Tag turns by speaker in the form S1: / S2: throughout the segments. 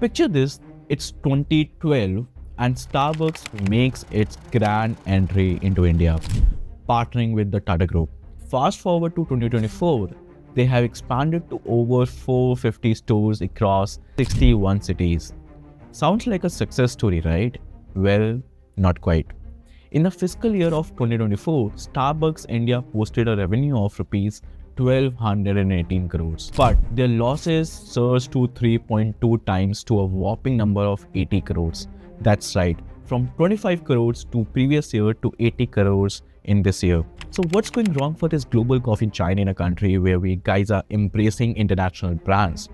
S1: Picture this, it's 2012 and Starbucks makes its grand entry into India, partnering with the Tata Group. Fast forward to 2024, they have expanded to over 450 stores across 61 cities. Sounds like a success story, right? Well, not quite. In the fiscal year of 2024, Starbucks India posted a revenue of rupees 1218 crores. But their losses surged to 3.2 times to a whopping number of 80 crores. That's right, from 25 crores to previous year to 80 crores in this year. So what's going wrong for this global coffee giant in a country where we guys are embracing international brands?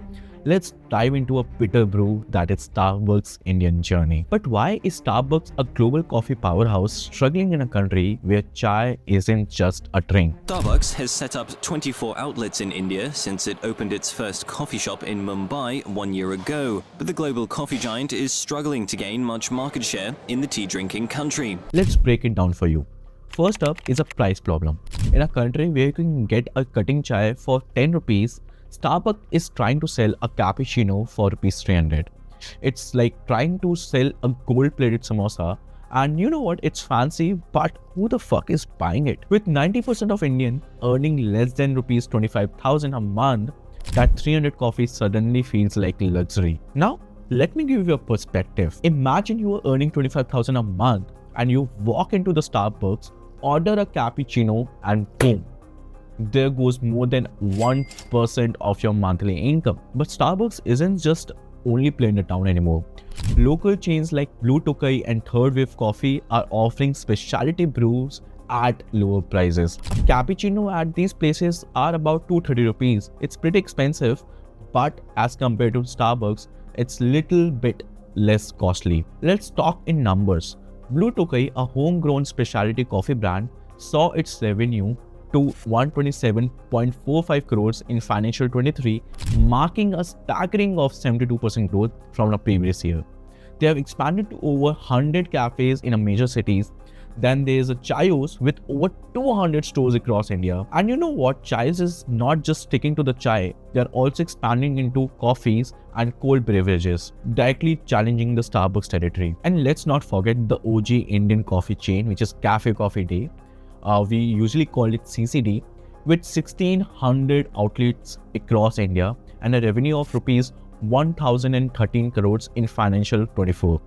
S1: Let's dive into a bitter brew that is Starbucks' Indian journey. But why is Starbucks, a global coffee powerhouse, struggling in a country where chai isn't just a drink?
S2: Starbucks has set up 24 outlets in India since it opened its first coffee shop in Mumbai 1 year ago. But the global coffee giant is struggling to gain much market share in the tea-drinking country.
S1: Let's break it down for you. First up is a price problem. In a country where you can get a cutting chai for 10 rupees, Starbucks is trying to sell a cappuccino for rupees 300. It's like trying to sell a gold-plated samosa, and you know what, it's fancy, but who the fuck is buying it? With 90% of Indian earning less than rupees 25,000 a month, that 300 coffee suddenly feels like luxury. Now, let me give you a perspective. Imagine you are earning 25,000 a month and you walk into the Starbucks, order a cappuccino, and boom, there goes more than 1% of your monthly income. But Starbucks isn't just only playing it down anymore. Local chains like Blue Tokai and Third Wave Coffee are offering specialty brews at lower prices. A cappuccino at these places are about 230 rupees. It's pretty expensive, but as compared to Starbucks, it's little bit less costly. Let's talk in numbers. Blue Tokai, a homegrown specialty coffee brand, saw its revenue to 127.45 crores in financial 23, marking a staggering of 72% growth from the previous year. They have expanded to over 100 cafes in major cities. Then there is a Chaios with over 200 stores across India. And you know what? Chais is not just sticking to the chai. They are also expanding into coffees and cold beverages, directly challenging the Starbucks territory. And let's not forget the OG Indian coffee chain, which is Cafe Coffee Day. We usually call it CCD, with 1600 outlets across India and a revenue of rupees 1013 crores in financial 24.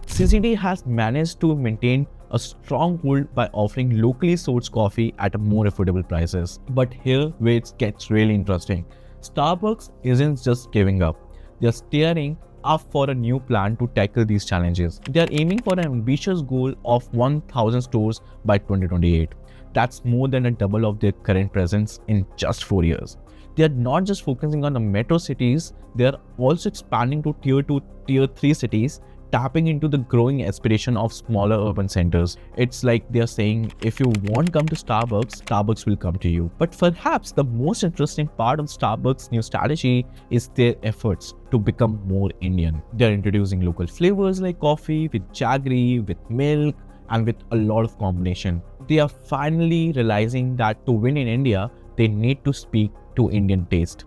S1: CCD has managed to maintain a strong hold by offering locally sourced coffee at more affordable prices. But here where it gets really interesting. Starbucks isn't just giving up. They're steering up for a new plan to tackle these challenges. They are aiming for an ambitious goal of 1,000 stores by 2028. That's more than a double of their current presence in just 4 years. They are not just focusing on the metro cities, they are also expanding to tier 2, tier 3 cities, tapping into the growing aspiration of smaller urban centers. It's like they are saying, if you won't come to Starbucks, Starbucks will come to you. But perhaps the most interesting part of Starbucks' new strategy is their efforts to become more Indian. They're introducing local flavors like coffee with jaggery, with milk, and with a lot of combination. They are finally realizing that to win in India, they need to speak to Indian taste.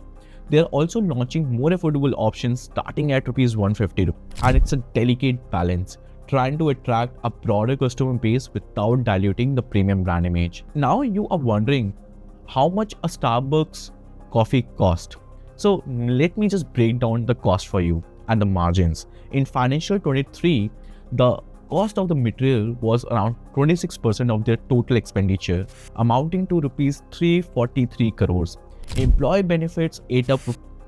S1: They are also launching more affordable options starting at rupees 150, and it's a delicate balance, trying to attract a broader customer base without diluting the premium brand image. Now you are wondering how much a Starbucks coffee cost. So let me just break down the cost for you and the margins. In financial 23, the cost of the material was around 26% of their total expenditure, amounting to rupees 343 crores. Employee benefits ate up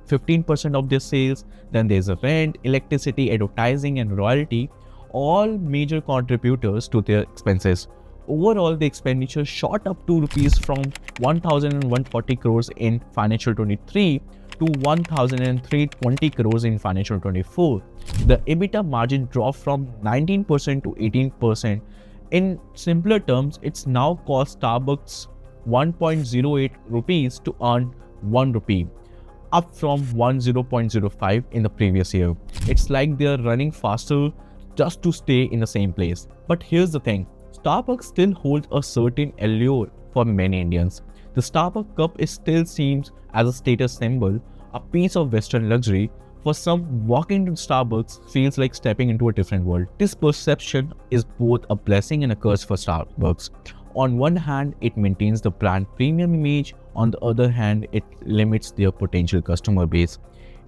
S1: 15% of their sales. Then there's a rent, electricity, advertising, and royalty, all major contributors to their expenses. Overall, the expenditure shot up to rupees from 1,140 crores in financial 23 to 1,320 crores in financial 24. The EBITDA margin dropped from 19% to 18%. In simpler terms, it's now cost Starbucks 1.08 rupees to earn 1 rupee, up from 10.05 in the previous year. It's like they're running faster just to stay in the same place. But here's the thing, Starbucks still holds a certain allure for many Indians. The Starbucks cup still seems as a status symbol, a piece of Western luxury. For some, walking into Starbucks feels like stepping into a different world. This perception is both a blessing and a curse for Starbucks. On one hand, it maintains the brand premium image. On the other hand, it limits their potential customer base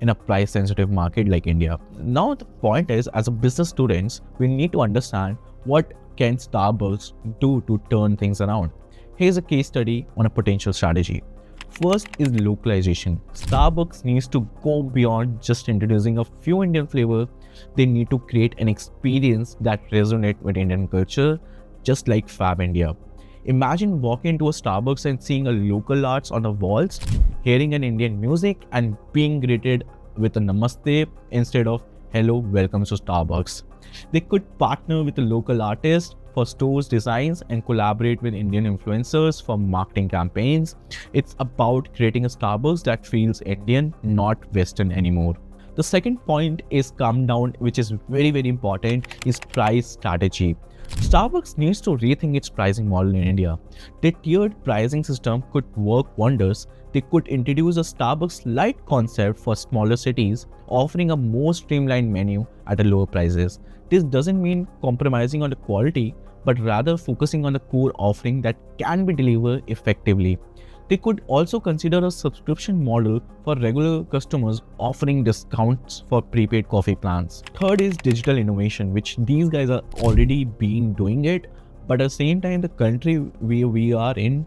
S1: in a price-sensitive market like India. Now, the point is, as a business students, we need to understand what can Starbucks do to turn things around. Here's a case study on a potential strategy. First is localization. Starbucks needs to go beyond just introducing a few Indian flavors. They need to create an experience that resonates with Indian culture, just like Fab India. Imagine walking into a Starbucks and seeing a local arts on the walls, hearing an Indian music and being greeted with a namaste instead of hello, welcome to Starbucks. They could partner with a local artist for stores designs and collaborate with Indian influencers for marketing campaigns. It's about creating a Starbucks that feels Indian, not Western anymore. The second point is come down, which is very important, is price strategy. Starbucks needs to rethink its pricing model in India. The tiered pricing system could work wonders. They could introduce a Starbucks Lite concept for smaller cities, offering a more streamlined menu at a lower prices. This doesn't mean compromising on the quality, but rather focusing on the core offering that can be delivered effectively. They could also consider a subscription model for regular customers, offering discounts for prepaid coffee plans. Third is digital innovation, which these guys are already been doing it, but at the same time, the country where we are in,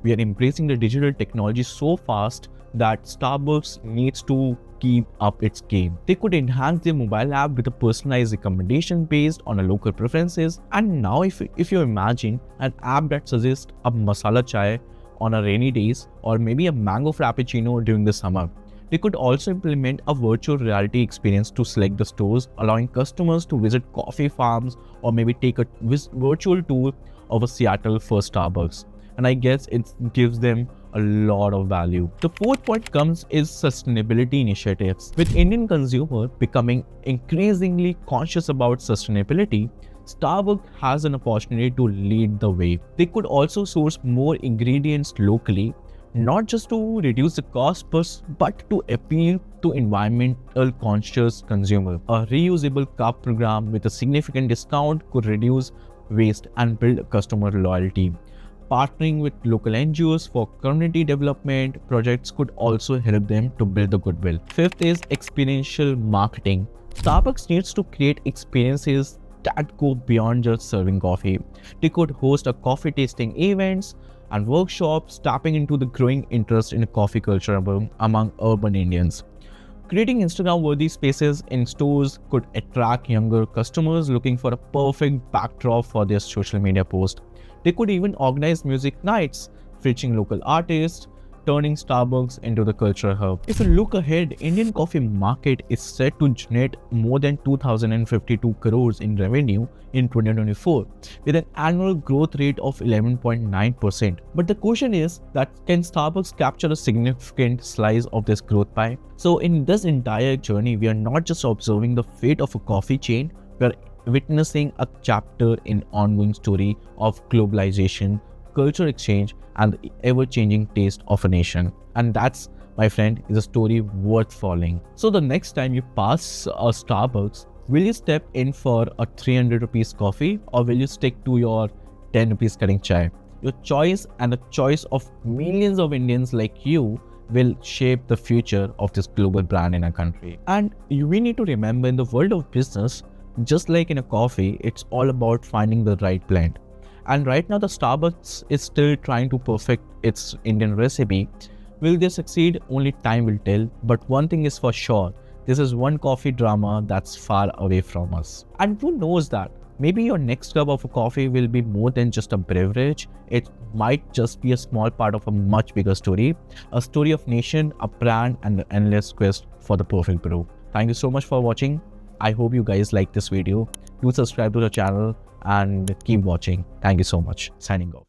S1: we are embracing the digital technology so fast that Starbucks needs to keep up its game. They could enhance their mobile app with a personalized recommendation based on a local preferences. And now if you imagine an app that suggests a masala chai on a rainy days or maybe a mango frappuccino during the summer. They could also implement a virtual reality experience to select the stores, allowing customers to visit coffee farms or maybe take a virtual tour of a Seattle for Starbucks. And I guess it gives them a lot of value. The fourth point comes is sustainability initiatives. With Indian consumer becoming increasingly conscious about sustainability, Starbucks has an opportunity to lead the way. They could also source more ingredients locally, not just to reduce the cost but to appeal to environmental conscious consumer. A reusable cup program with a significant discount could reduce waste and build customer loyalty. Partnering with local NGOs for community development projects could also help them to build the goodwill. Fifth is experiential marketing. Starbucks needs to create experiences that go beyond just serving coffee. They could host a coffee tasting events and workshops, tapping into the growing interest in coffee culture among urban Indians. Creating Instagram-worthy spaces in stores could attract younger customers looking for a perfect backdrop for their social media post. They could even organize music nights, featuring local artists, turning Starbucks into the cultural hub. If you look ahead, Indian coffee market is set to generate more than 2,052 crores in revenue in 2024, with an annual growth rate of 11.9%. But the question is that can Starbucks capture a significant slice of this growth pie? So in this entire journey, we are not just observing the fate of a coffee chain, we are witnessing a chapter in ongoing story of globalization, culture exchange, and the ever-changing taste of a nation. And that's, my friend, is a story worth following. So the next time you pass a Starbucks, will you step in for a 300 rupees coffee or will you stick to your 10 rupees cutting chai? Your choice and the choice of millions of Indians like you will shape the future of this global brand in our country. And we need to remember, in the world of business, just like in a coffee, it's all about finding the right blend. And right now the Starbucks is still trying to perfect its Indian recipe. Will they succeed? Only time will tell. But one thing is for sure, this is one coffee drama that's far away from us. And who knows that? Maybe your next cup of coffee will be more than just a beverage. It might just be a small part of a much bigger story. A story of nation, a brand, and the endless quest for the perfect brew. Thank you so much for watching. I hope you guys like this video. Do subscribe to the channel and keep watching. Thank you so much. Signing off.